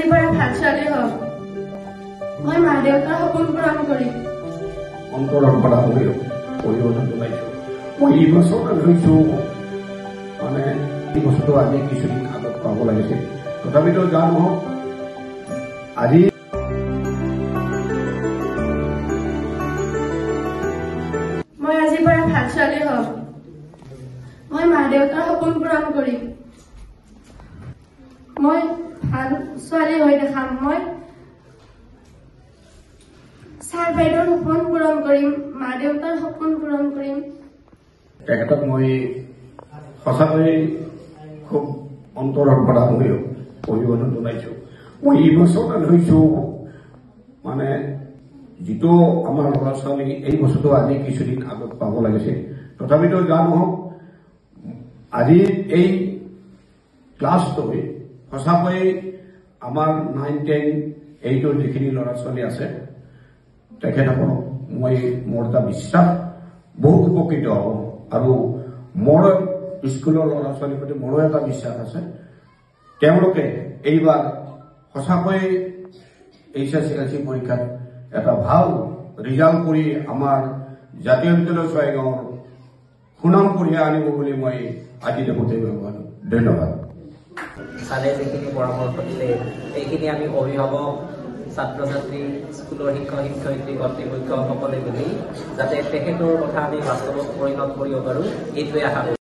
আজিৰ পৰা ভাল ছোৱালী হ'ম। মই মা দেউতাৰ সপোন পূৰণ কৰিম। অন্তৰৰ পৰা পৰিৱৰ্তন জনাইছো। মই এই বছৰ ধৰিছো মানে এই বছৰটো আজি কিছুদিন আগত পাব লাগিছিল, তথাপিতো যা নহওক আজি মই আজিৰ পৰা ভাল ছোৱালী হ'ম। মই মা দেউতাৰ সপোন পূৰণ কৰিম। মই ভাল ছোৱালী হৈ দেখাম। মই ছাৰ বাইদেউৰ সপোন পূৰণ কৰিম, মা দেউতাৰ সপোন পূৰণ কৰিম। তেখেতক মই সঁচাকৈ খুব অন্তৰৰ পৰা পৰিৱৰ্তন জনাইছো। মই এই বছৰ ধৰিছো মানে যিটো আমাৰ ল'ৰা ছোৱালী এই বছৰটো আজি কিছুদিন আগত পাব লাগিছিল, তথাপিতো যা নহওক আজি এই ক্লাছটোৱে সঁচাকৈ আমাৰ 9, 10, 8ৰ যিখিনি ল'ৰা ছোৱালী আছে তেখেতসকলক মই মোৰ এটা বিশ্বাস বহুত উপকৃত হ'ব, আৰু মোৰ স্কুলৰ ল'ৰা ছোৱালীৰ প্ৰতি মোৰো এটা বিশ্বাস আছে তেওঁলোকে এইবাৰ সঁচাকৈ HSLC পৰীক্ষাত এটা ভাল ৰিজাল্ট কৰি আমাৰ জাতীয় বিদ্যালয় ছয়গাঁৱৰ সুনাম কঢ়িয়াই আনিব বুলি মই আজি দেখোঁতে ধন্যবাদ। ছাৰে যিখিনি পৰামৰ্শ দিলে এইখিনি আমি অভিভাৱক, ছাত্ৰ ছাত্ৰী, স্কুলৰ শিক্ষক শিক্ষয়িত্ৰী, কৰ্তৃপক্ষ সকলে মিলি যাতে তেখেতৰ কথা আমি বাস্তৱত পৰিণত কৰিব পাৰোঁ এইটোৱে আশা কৰোঁ।